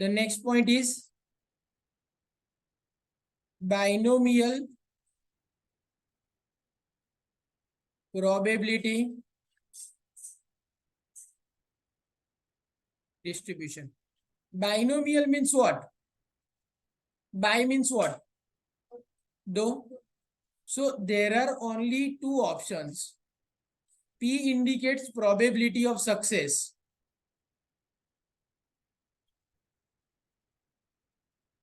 The next point is binomial probability distribution. Binomial means what? Bi means what? Do. So there are only two options. P indicates probability of success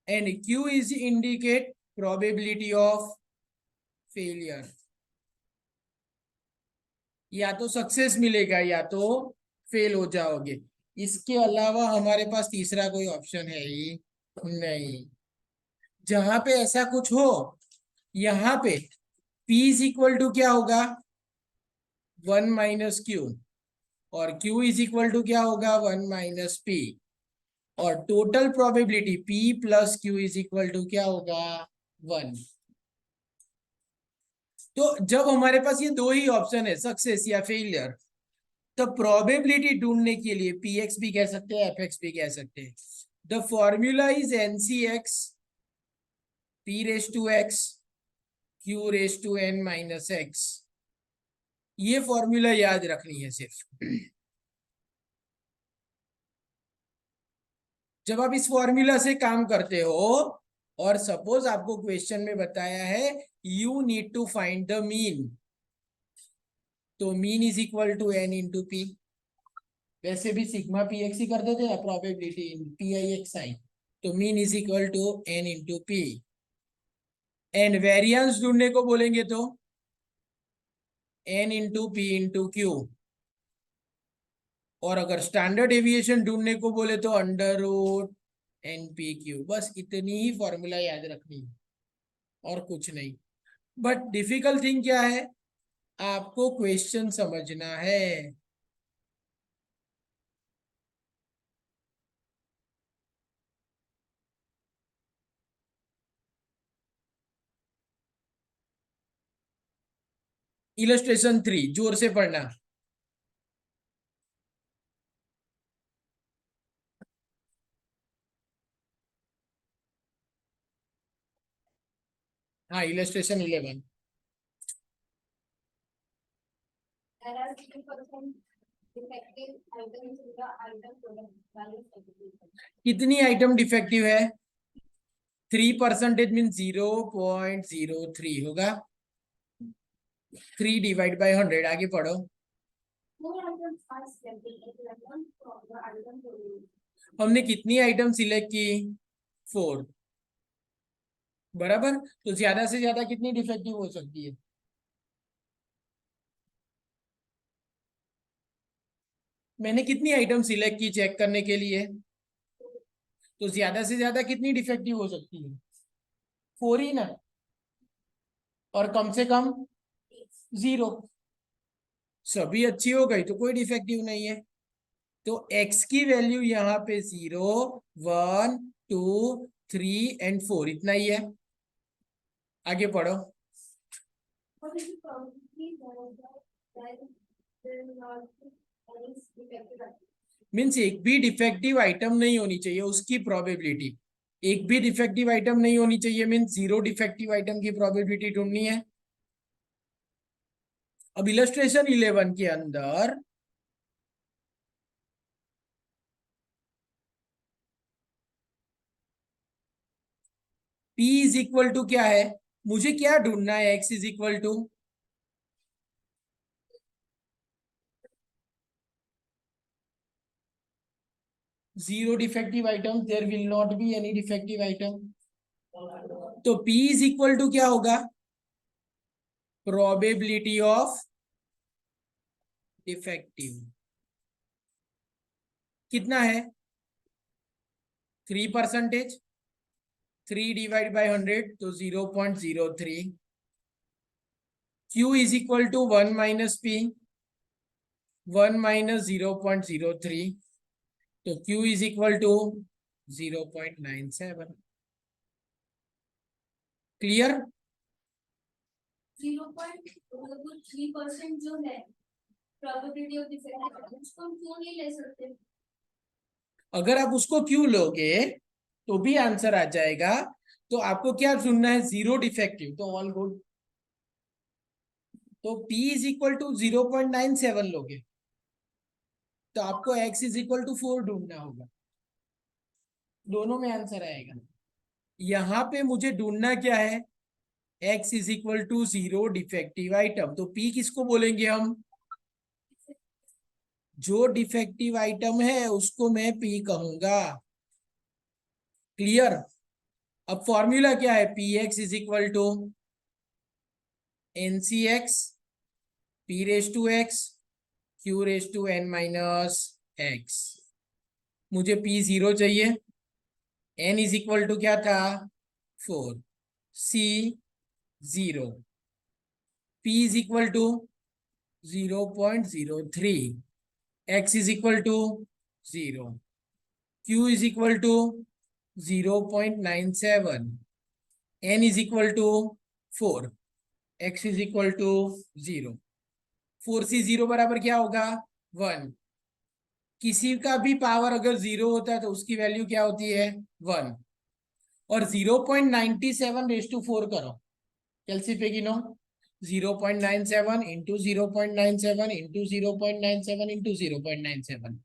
and Q is indicate probability of failure. या तो success मिलेगा या तो fail हो जाओगे, इसके अलावा हमारे पास तीसरा कोई ऑप्शन है ही नहीं। जहां पे ऐसा कुछ हो, यहां पे P इज इक्वल टू क्या होगा? 1 माइनस क्यू, और Q इज इक्वल टू क्या होगा? 1 माइनस पी, और total probability P plus Q is equal to क्या होगा? 1। तो जब हमारे पास ये दो ही ऑप्शन है, सक्सेस या फेलियर, तो प्रोबेबिलिटी ढूंढने के लिए px भी कह सकते हैं, fx भी कह सकते हैं। The formula is ncx p raise to x q raise to n minus x। ये फॉर्मूला याद रखनी है सिर्फ। जब आप इस फॉर्मूला से काम करते हो और सपोज आपको क्वेश्चन में बताया है you need to find the mean, तो mean is equal to n into P. वैसे भी सिग्मा पी एक्स ही कर देते हैं probability in P I X I, तो mean is equal to n into P. And variance ढूंढने को बोलेंगे तो n into P into Q, और अगर स्टैंडर्ड डेविएशन ढूंढने को बोले तो under root N P Q. बस इतनी ही फॉर्मूला याद रखनी है और कुछ नहीं। बट डिफिकल्ट थिंग क्या है, आपको क्वेश्चन समझना है। इलस्ट्रेशन 3 जोर से पढ़ना। हाँ, इलस्ट्रेशन 11। कितनी आइटम डिफेक्टिव है? 3% मीन 0.03 होगा। 3 डिवाइड बाय 100। आगे पढ़ो। हमने कितनी आइटम सिलेक्ट की? 4। बराबर, तो ज्यादा से ज्यादा कितनी डिफेक्टिव हो सकती है? मैंने कितनी आइटम सिलेक्ट की चेक करने के लिए, तो ज्यादा से ज्यादा कितनी डिफेक्टिव हो सकती है? 4 ही ना, और कम से कम 0। सभी अच्छी हो गई तो कोई डिफेक्टिव नहीं है। तो x की वैल्यू यहाँ पे 0, 1, 2, 3 एंड 4 इतना ही है। आगे पढ़ो। मीन्स एक भी डिफेक्टिव आइटम नहीं होनी चाहिए उसकी प्रोबेबिलिटी। एक भी डिफेक्टिव आइटम नहीं होनी चाहिए मीन्स 0 डिफेक्टिव आइटम की प्रोबेबिलिटी ढूंढनी है। अब इलस्ट्रेशन 11 के अंदर P इज इक्वल टू क्या है? मुझे क्या ढूंढना है? x is equal to 0 defective item, there will not be any defective item. तो P इज इक्वल टू क्या होगा? Probability of defective. कितना है? 3%। 3 डिवाइड बाय 100 तो 0.03। Q is equal to 1 minus P, 1 minus 0.03, तो Q is equal to 0.97। Clear? 0.3% जो है probability of defect, उसको हम क्यों नहीं ले सकते? अगर आप उसको क्यू लोगे तो भी आंसर आ जाएगा। तो आपको क्या चुनना है, जीरो डिफेक्टिव, तो ऑल गुड। तो P इज इक्वल टू 0.97 लोगे तो आपको X इज इक्वल टू 4 ढूंढना होगा। दोनों में आंसर आएगा। यहां पे मुझे ढूंढना क्या है, X is equal to 0 defective item. तो P किसको बोलेंगे हम, जो डिफेक्टिव आइटम है उसको मैं P कहूंगा। क्लियर। अब फॉर्मूला क्या है, P X is equal to N C X P raise to X Q raise to N minus X. मुझे P 0 चाहिए, N इज इक्वल टू क्या था 4, C 0, P is equal to 0.03, X is equal to 0, Q is equal to 0.97, N is equal to 4, X is equal to 0। 4C 0 बराबर क्या होगा 1। किसी का भी पावर अगर 0 होता है तो उसकी वैल्यू क्या होती है 1। और 0.97 रेस टू 4 करो, कैलसी पे गिनो, 0.97 इंटू 0.97 इंटू 0.97 इंटू 0.97।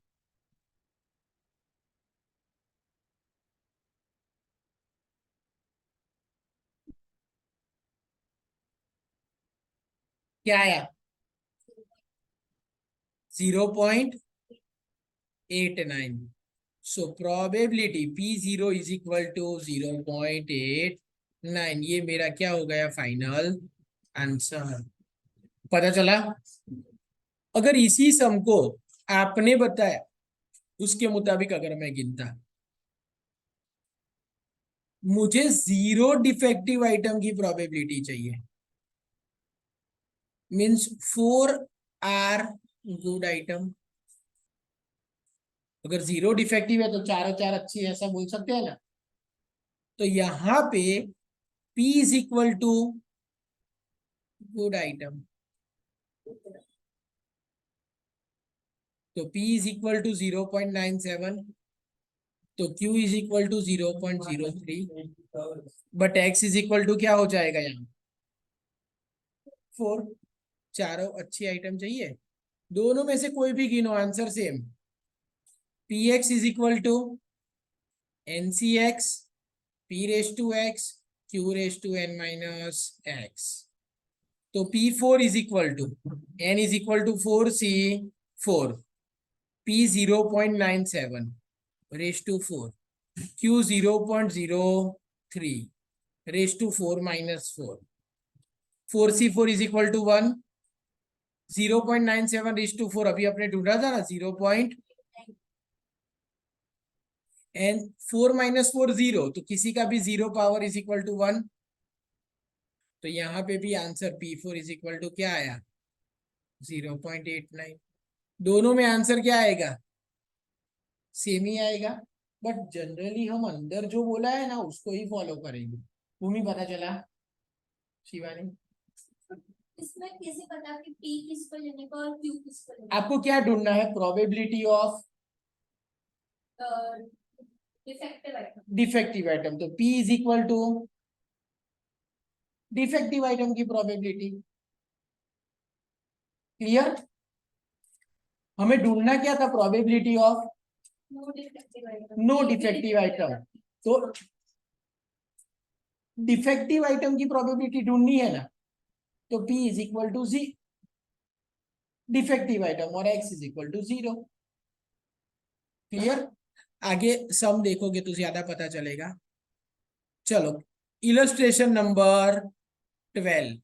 क्या आया 0.89। So probability P0 is equal to 0.89। ये मेरा क्या हो गया फाइनल आंसर। पता चला। अगर इसी सम को आपने बताया उसके मुताबिक अगर मैं गिनता, मुझे 0 डिफेक्टिव आइटम की प्रोबेबिलिटी चाहिए, मीन्स 4 आर गुड आइटम। अगर 0 डिफेक्टिव है तो चारों चार अच्छी है, ऐसा बोल सकते हैं ना। तो यहां पे P is equal to good item, तो P इज इक्वल टू 0.97, तो Q is equal to 0.03, but X is equal to क्या हो जाएगा यहाँ 4। चारों अच्छी आइटम चाहिए, दोनों में से कोई भी गिनो answer same. P X is equal to N C X P raise to X Q raise to N minus X. तो P4 is equal to N is equal to 4C 4, P 0.97 raise to 4, Q 0.03 raise to 4 minus 4, 4C4 is equal to 1, 0.97 raise to 4 अभी आपने ढूंढा था ना 0 point, and 4 minus 4 0, तो किसी का भी 0 पावर इज इक्वल टू 1। तो यहाँ पे भी answer P4 is equal to क्या आया 0.89। दोनों में आंसर क्या आएगा सेम ही आएगा, बट जनरली हम अंदर जो बोला है ना उसको ही फॉलो करेंगे। भूमि पता चला शिवानी। इसमें कैसे पता कि P किसको लेने का और Q किसको लेने का? आपको क्या ढूंढना है, प्रोबेबिलिटी ऑफ डिफेक्टिव आइटम। तो P is equal to defective item की प्रोबेबिलिटी। क्लियर। हमें ढूंढना क्या था, probability of no defective item. तो डिफेक्टिव आइटम की प्रोबेबिलिटी ढूंढनी है ना, तो P इज इक्वल टू जी डिफेक्टिव आइटम और X is equal to 0। Clear. आगे सम देखोगे तो ज्यादा पता चलेगा। चलो इलस्ट्रेशन नंबर 12।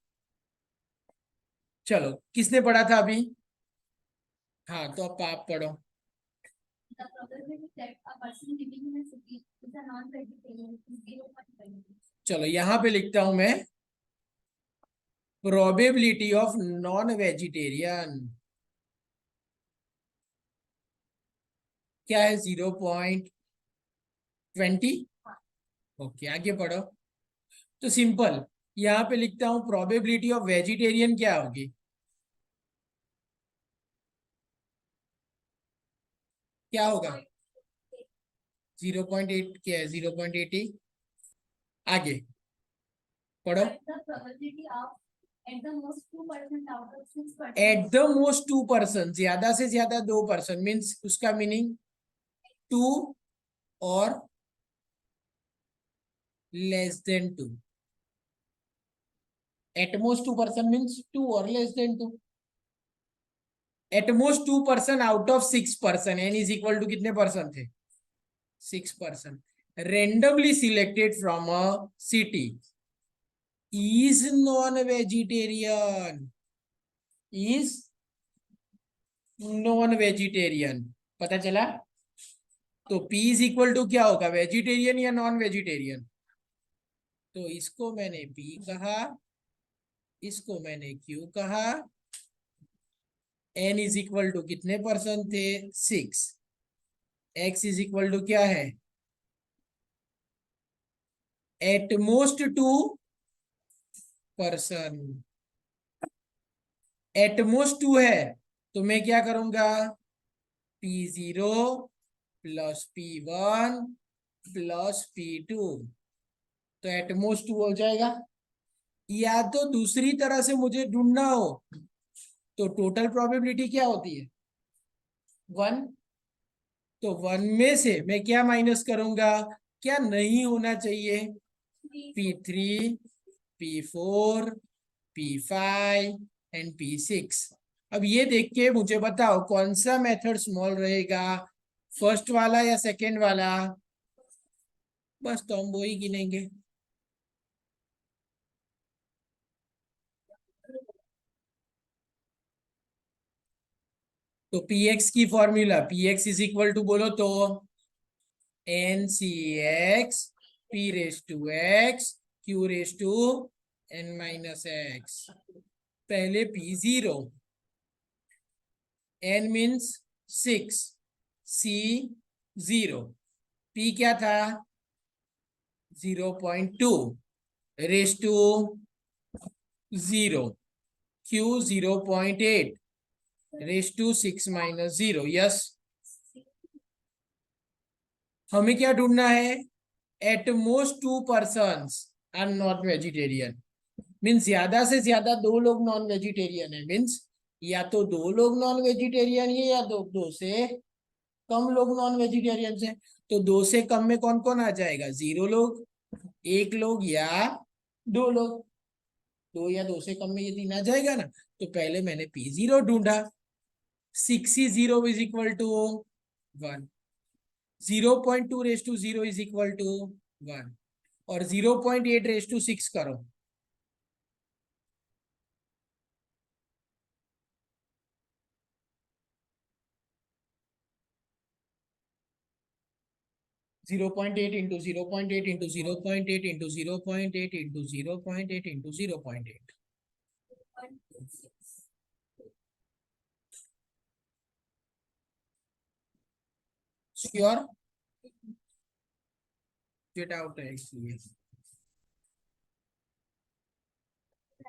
चलो किसने पढ़ा था अभी, हाँ तो अब आप पढ़ो। चलो यहां पे लिखता हूं मैं, प्रोबेबिलिटी ऑफ नॉन वेजिटेरियन क्या है 0.20। ओके आगे पढ़ो। तो सिंपल यहां पे लिखता हूं प्रोबेबिलिटी ऑफ वेजिटेरियन क्या होगी, क्या होगा 0.8 क्या है? 0.80। आगे पढ़ो। At the probability of at the most 2% out of 6%. At the most 2%, ज्यादा से ज्यादा 2%, मीन्स उसका मीनिंग 2 और less than 2। At most 2% means 2 और less than 2। At most 2% out of 6%, N is equal to कितने परसेंट थे? 6%। Randomly selected from a city is non-vegetarian, is non-vegetarian। पता चला? तो P इज इक्वल टू क्या होगा, वेजिटेरियन या नॉन वेजिटेरियन? तो इसको मैंने P कहा, इसको मैंने Q कहा। N इज इक्वल टू कितने परसेंट थे? 6। X इज इक्वल टू क्या है? At most 2%। एट मोस्ट 2 है तो मैं क्या करूंगा? P0 plus P1 plus P2, तो एट मोस्ट 2 हो जाएगा। या तो दूसरी तरह से मुझे ढूंढना हो तो टोटल प्रोबेबिलिटी क्या होती है? 1। तो 1 में से मैं क्या माइनस करूंगा? क्या नहीं होना चाहिए? P3, P4, P5 and P6। अब ये देख के मुझे बताओ कौन सा मेथड स्मॉल रहेगा, फर्स्ट वाला या सेकेंड वाला? बस तो हम वो ही गिनेंगे। तो Px की formula, Px is equal to बोलो तो NCx P raise to x Q raise to n minus x। पहले P0, n means 6, C 0, P क्या था? 0.2 raise to 0, Q 0.8 raise to 6 minus 0। Yes, हमें क्या ढूंढना है? At most 2% are not vegetarian, means ज्यादा से ज्यादा 2 लोग नॉन वेजिटेरियन है। मीन्स या तो 2 लोग नॉन वेजिटेरियन है या दो से कम लोग नॉन वेजिटेरियन है। तो 2 से कम में कौन कौन आ जाएगा? 0 लोग, 1 लोग या 2 लोग। 2 या 2 से कम में ये 3 आ जाएगा ना। तो पहले मैंने P0 ढूंढा। 6C0 is equal to 1, 0.2 raise to 0 is equal to 1, और 0.8 रेस टू 6 करो। 0.8 into 0.8 into 0.8 into 0.8 into 0.8 into 0.8। Sure? Get out है इसलिए।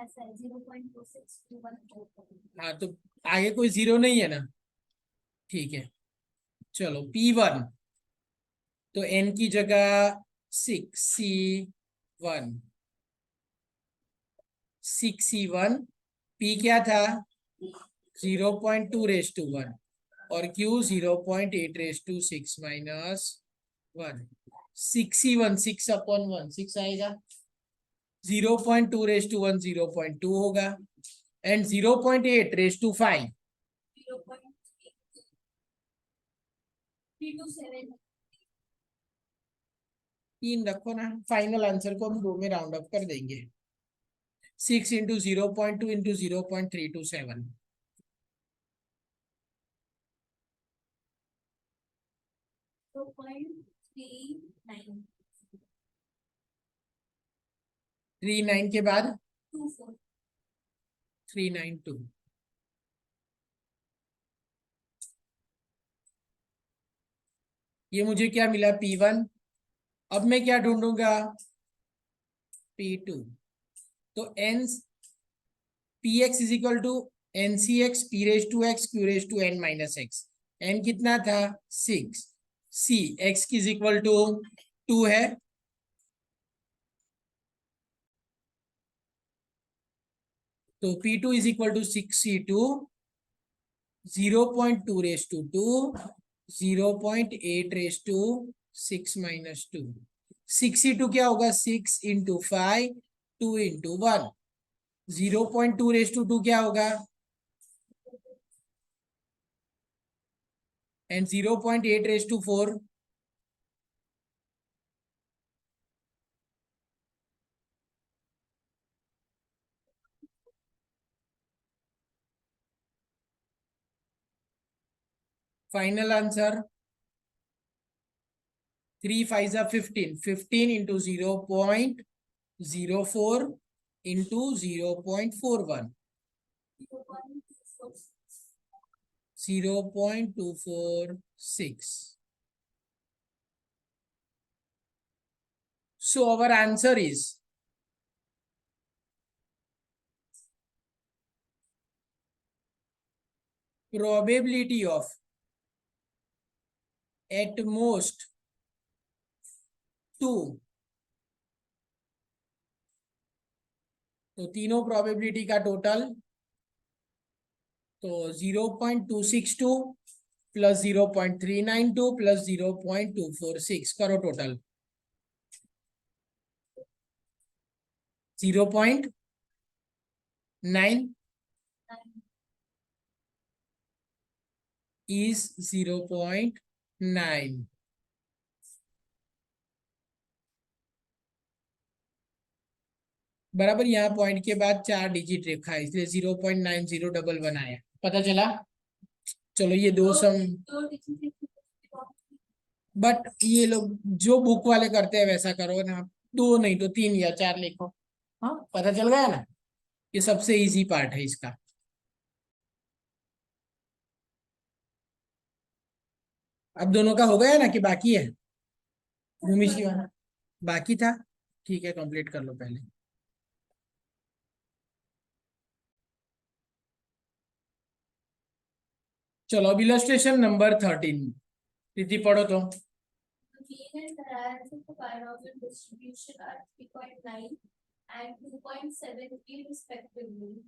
ऐसा है 0.2621। हाँ, तो आगे कोई 0 नहीं है ना? ठीक है, चलो P1, तो n की जगह 6C1, 6C1। P क्या था? 0.2 रेस टू 1, और Q 0.8 raise to 6 minus 1। 6C1 6 upon 1 6 आएगा। 0.2 रेस टू 1 0.2 होगा, एंड 0.8 रेस टू 5 0.327। 3 रखो ना। फाइनल आंसर को हम 2 में राउंड अप कर देंगे। 6 इंटू 0.2 इंटू 0.327। 0.3924। 39 के बाद 392। ये मुझे क्या मिला? P1। अब मैं क्या ढूंढूंगा? P2। तो n Px is equal to NCx P raise to x Q raise to n minus x। n कितना था? 6। C X is equal to 2 है, तो P2 is equal to 6C2, 0.2 raise to 2, 0.8 raise to 6 minus 2। 6C2 क्या होगा? 6 into 5, 2 into 1। 0.2 raise to 2 क्या होगा? And 0.8 raise to 4, final answer 3 5 15, 15 into 0.04 into 0.41, 0.246. So our answer is probability of at most 2, तो तीनों probability का total, तो 0.262 plus 0.392 plus 0.246 करो total 0.9 is 0.9। बराबर, यहाँ पॉइंट के बाद 4 डिजिट रेखा है इसलिए 0.90 डबल बनाया, पता चला। चलो ये दो सम, बट ये लोग जो बुक वाले करते हैं वैसा करो ना, 2 नहीं तो 3 या 4 लिखो। हाँ पता चल गया ना, ये सबसे इजी पार्ट है इसका। अब दोनों का हो गया ना कि बाकी है? भूमिश्री वाला बाकी था, ठीक है कंप्लीट कर लो पहले। चलो अब इलस्ट्रेशन नंबर 13, प्रीति पढ़ो तो। Mean and variance of the binomial distribution are 3.9 and 2.73 respectively.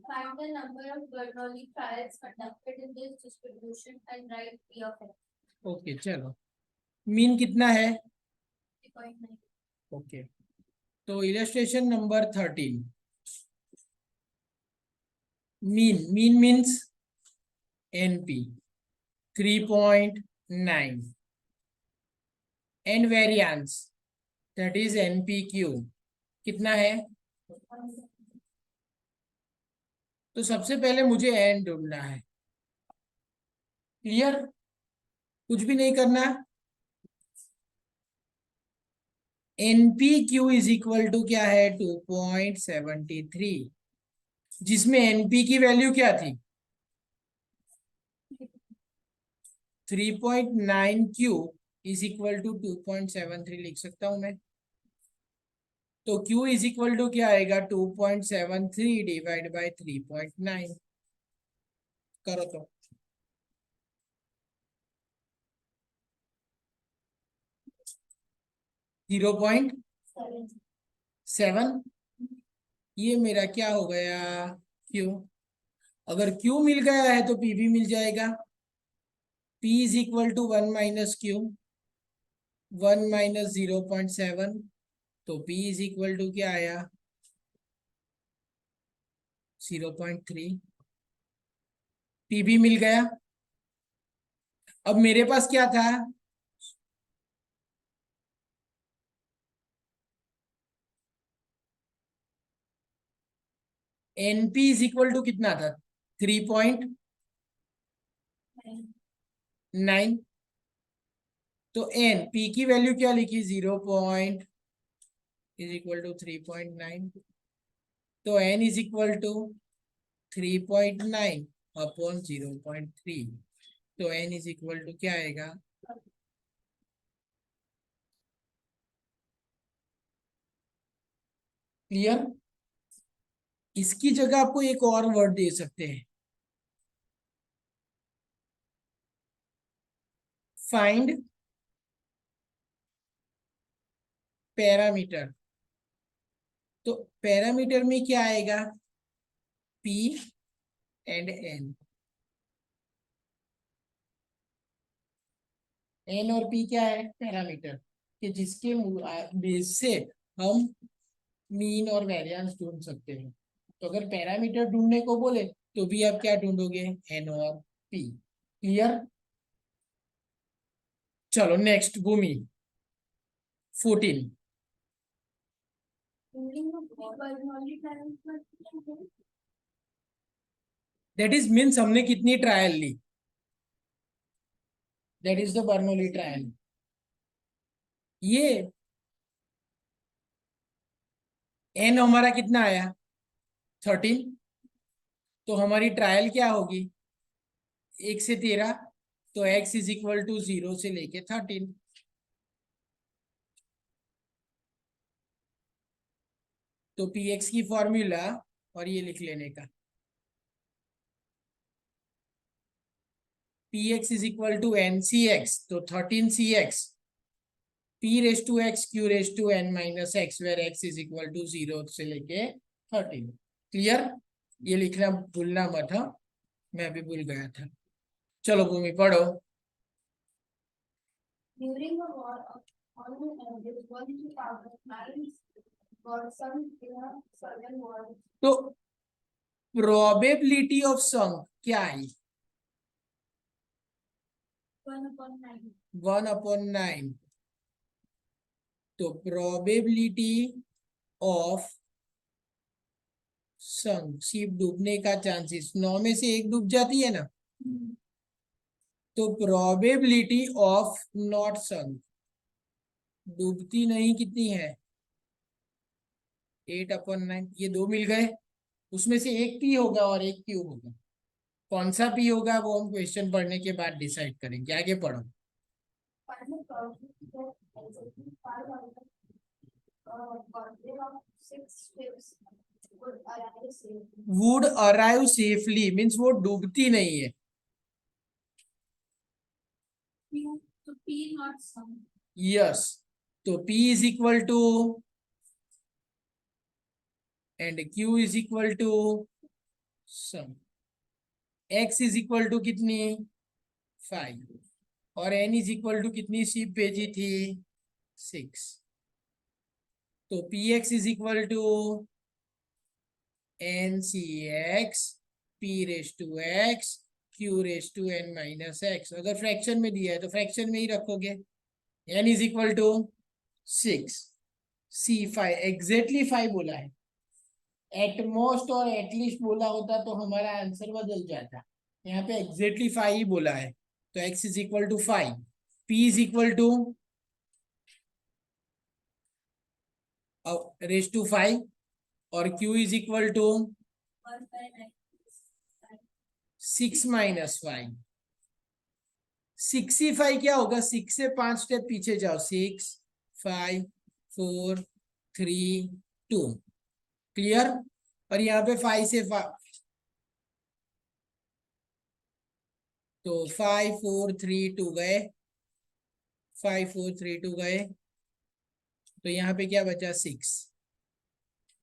Find the number of Bernoulli trials conducted in this distribution and write P of x. Okay चलो, मीन कितना है? 3.9. ओके, तो illustration number 13, mean, mean means NP 3.9 and variance that is NPQ कितना है? तो सबसे पहले मुझे एन ढूंढना है। क्लियर, कुछ भी नहीं करना। एनपीक्यू इज इक्वल टू क्या है? 2.73, जिसमें एनपी की वैल्यू क्या थी? 3.9 इज इक्वल टू 2.73 लिख सकता हूं मैं। तो Q इज इक्वल टू क्या आएगा? 2.73 डिवाइड बाय 3.9 करो तो। 0.7, ये मेरा क्या हो गया? Q। अगर Q मिल गया है तो P भी मिल जाएगा। P is equal to 1 minus Q, 1 minus 0.7, तो P इज इक्वल टू क्या आया? 0.3। P भी मिल गया। अब मेरे पास क्या था? NP इज इक्वल टू कितना था? 3.9। तो N P की वैल्यू क्या लिखी? 0 पॉइंट इज इक्वल टू 3.9, तो N is equal to 3.9 upon 0.3, तो N इज इक्वल टू क्या आएगा? क्लियर। इसकी जगह आपको एक और वर्ड दे सकते हैं, फाइंड पैरामीटर, तो पैरामीटर में क्या आएगा, P एंड N। N और P क्या है, पैरामीटर, कि जिसके बेस से हम मीन और वेरिएंस ढूंढ सकते हैं। तो अगर पैरामीटर ढूंढने को बोले तो भी आप क्या ढूंढोगे, N और P। क्लियर। चलो नेक्स्ट भूमि 14। दैट इज मीन्स हमने कितनी ट्रायल ली, that is the Bernoulli trial. ये N हमारा कितना आया, 13। तो हमारी ट्रायल क्या होगी, 1 से 13, तो x इज इक्वल टू 0 से लेके 13। तो px की फॉर्मूला और ये लिख लेने का, px is equal to ncx, तो 13cx, p raise to x q raise to n minus x, where x is equal to 0 से लेके 13। क्लियर। ये लिखना भूलना मत, हाँ, मैं भी भूल गया था। चलो भूमि पढ़ो। During the war, on the average, 1,000 marines got sunk in a southern war. तो प्रोबेबिलिटी ऑफ संक क्या है, 1/9. 1/9। तो प्रोबेबिलिटी ऑफ संक, शिप डूबने का चांसेस, 9 में से 1 डूब जाती है ना, तो प्रोबेबिलिटी ऑफ नॉट संक, डूबती नहीं, कितनी है, 8/9। ये 2 मिल गए, उसमें से एक पी होगा और एक क्यू होगा। कौन सा पी होगा वो हम क्वेश्चन पढ़ने के बाद डिसाइड करेंगे। आगे पढ़ो। Find the probability that exactly 5 out of birthday of 6 ships would arrive safely. Would arrive safely means वो डूबती नहीं है। Q to P not sunk. Yes, तो P is equal to and Q is equal to some, X is equal to कितनी, 5, और N is equal to कितनी ship भेजी थी, 6। तो PX is equal to NCX P raise to X Q raise to N minus X। अगर fraction में दिया है तो फ्रैक्शन में ही रखोगे। N is equal to 6, C5 exactly 5 बोला है, एटमोस्ट और एटलीस्ट बोला होता तो हमारा आंसर बदल जाता। यहाँ पे एग्जैक्टली 5 ही बोला है, तो x is equal to 5, p is equal to raise to 5 और q is equal to 1/9. 6 minus 5। 65 क्या होगा, 6 से 5 स्टेप पीछे जाओ, 6 5 4 3 2। क्लियर। और यहाँ पे 5 से 5, तो 5 4 3 2 गए, 5 4 3 2 गए, तो यहाँ पे क्या बचा, 6।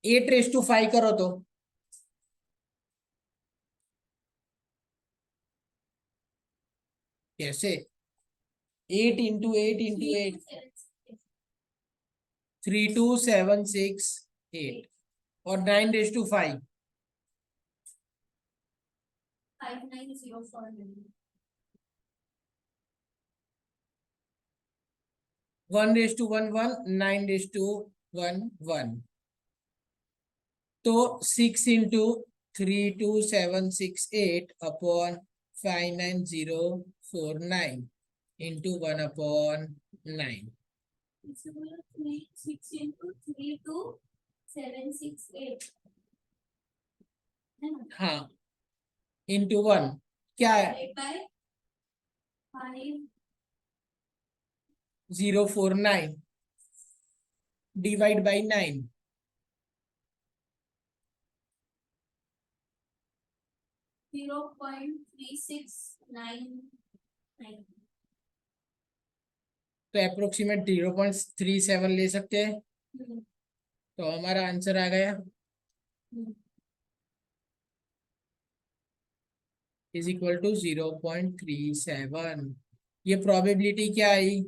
8 रेस टू 5 करो तो कैसे, 8 इंटू 8 इंटू 8, 3 2 7 6 8, और 9 raise to 5, 5904. 1 raise to 1 1, 9 raise to 1 1। तो 6 into 3 2 7 6 8 upon 59049 into 1/9। 6 into 3 to 768. है ना? हाँ, इंटू 1 क्या है, 8/5 049 डिवाइड बाई 9, 0.3699. तो अप्रोक्सीमेट 0.37 ले सकते हैं। तो हमारा आंसर आ गया इज इक्वल टू 0.37। ये प्रोबेबिलिटी क्या आई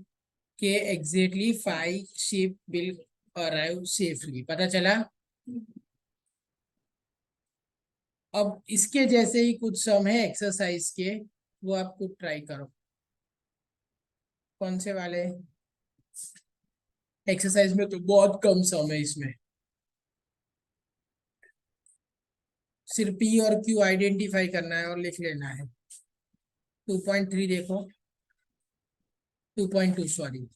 कि exactly 5 ship will arrive safely, पता चला। अब इसके जैसे ही कुछ सम है एक्सरसाइज के, वो आपको ट्राई करो। कौन से वाले? एक्सरसाइज में तो बहुत कम सम है, इसमें सिर्फ पी और क्यू आइडेंटिफाई करना है और लिख लेना है। 2.3 देखो, 2.2 सॉरी।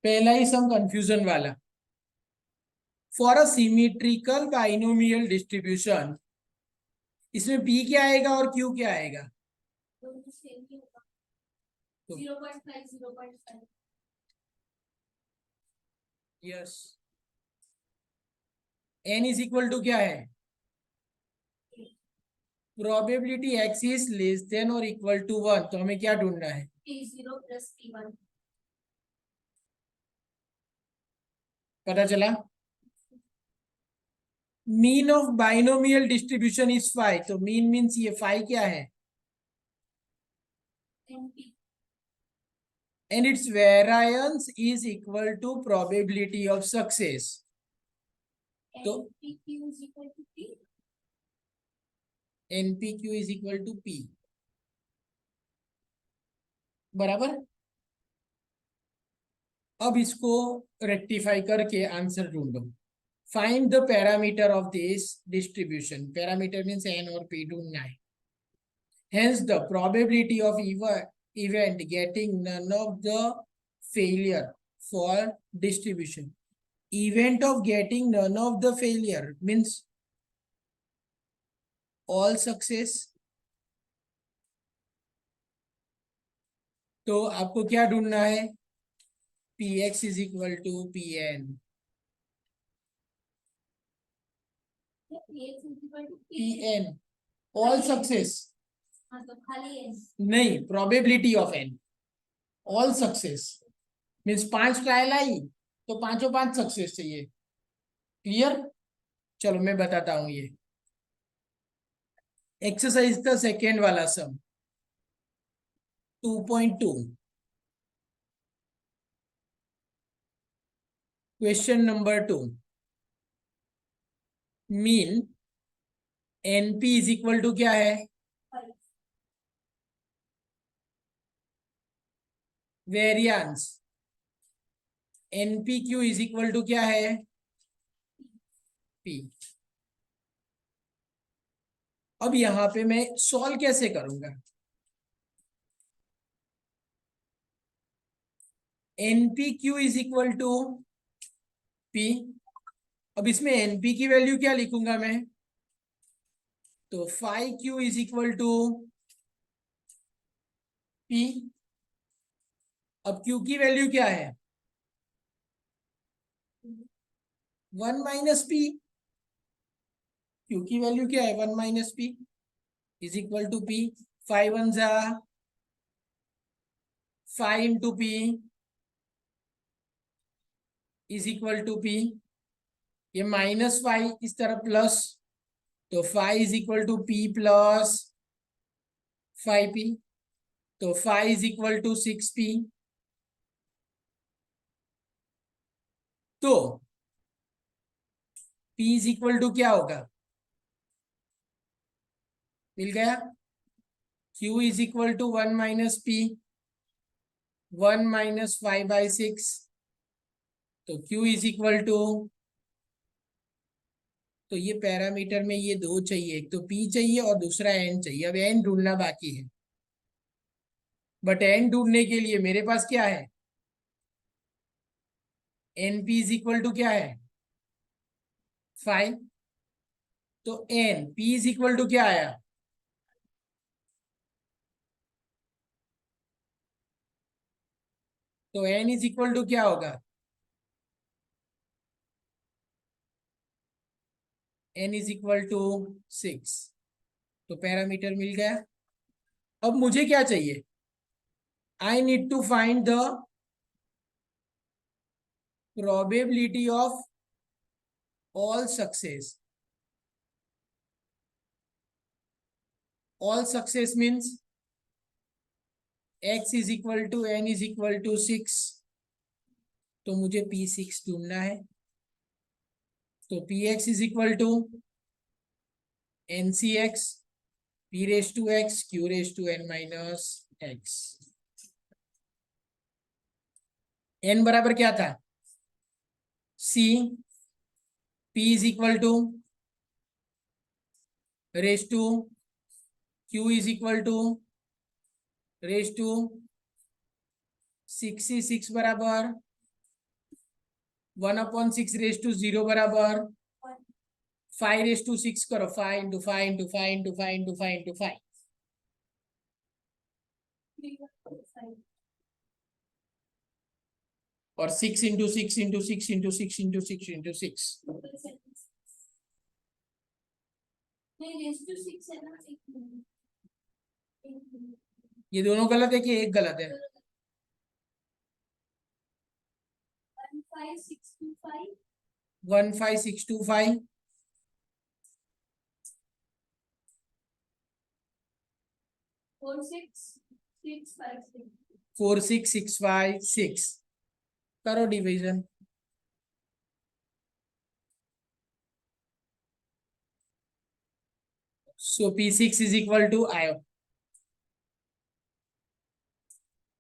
पहला ही सम कंफ्यूजन वाला। For a symmetrical binomial distribution, इसमें पी क्या आएगा और क्यू क्या आएगा? दोनों सेम ही होगा। तो 0.5 0.5। Yes, N is equal to क्या है? Probability X is less than और इक्वल टू 1, तो हमें क्या ढूंढना है? P0 plus P1। पता चला। Mean of binomial distribution is 5, तो मीन मीन्स ये 5 क्या है? NP। And its variance is equal to probability of success. तो NPQ is equal to P। NPQ is equal to P, बराबर। अब इसको रेक्टिफाई करके आंसर ढूंढो। Find the parameter of this distribution. Parameter means N और P ढूंढना है। Hence, the probability of event getting none of the failure for distribution. Event of getting none of the failure means all success. तो आपको क्या ढूंढना है? Px is equal to Pn. PX is equal to P। Pn all success, हाँ तो खाली N। नहीं, probability of n all success means 5 trial आई तो पांचों 5 सक्सेस चाहिए। क्लियर? चलो मैं बताता हूं। ये एक्सरसाइज का सेकेंड वाला sum 2.2, question number 2। Mean NP is equal to क्या है? Variance. NPQ is equal to क्या है? पी। अब यहां पे मैं सॉल्व कैसे करूंगा? एनपीक्यू इज इक्वल टू पी। अब इसमें एनपी की वैल्यू क्या लिखूंगा मैं? तो 5q is equal to P. अब q की वैल्यू क्या है? 1 माइनस पी। q की वैल्यू क्या है? 1 minus P is equal to P. 5 1 जा 5 into P is equal to P. ये -5 इस तरफ प्लस, तो 5 is equal to P plus 5p। तो 5 इज इक्वल टू 6p। तो p इज इक्वल टू क्या होगा? मिल गया। q is equal to 1 minus P, 1 minus 5/6। तो q इज इक्वल टू, तो ये पैरामीटर में ये दो चाहिए, एक तो p चाहिए और दूसरा n चाहिए। अब n ढूंढना बाकी है, बट n ढूंढने के लिए मेरे पास क्या है? np इज इक्वल टू क्या है? 5। तो n p is equal to क्या आया? तो n इज इक्वल टू क्या होगा? n is equal to 6। तो पैरामीटर मिल गया। अब मुझे क्या चाहिए? I need to find the probability of all success. All success means x is equal to n is equal to 6। तो मुझे p6 ढूंढना है। तो px is equal to ncx p raised to x q raised to n minus x। n बराबर क्या था? c। p is equal to raised to q is equal to raised to 6 से 6 बराबर 1/6 raised to 0 बराबर 5 raised to 6 करो। 5 into 5 into 5 into 5 into 5 into 5। 3.5. और 6 into 6 into 6 into 6 into 6 into 6। नहीं raised to 6 है ना, एक मिनट। ये दोनों गलत है कि एक गलत है? 15625 15625 46656 46656 करो division. So p6 is equal to आयो,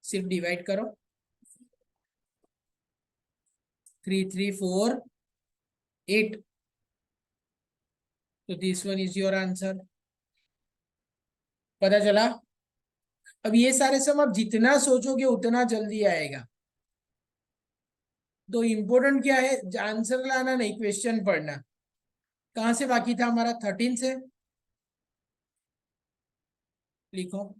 सिर्फ डिवाइड करो। 3348। तो this one is your answer. पता चला? अब ये सारे सम आप जितना सोचोगे उतना जल्दी आएगा। तो इम्पोर्टेंट क्या है? आंसर लाना नहीं, क्वेश्चन पढ़ना। कहां से बाकी था हमारा? 13 से। लिखो।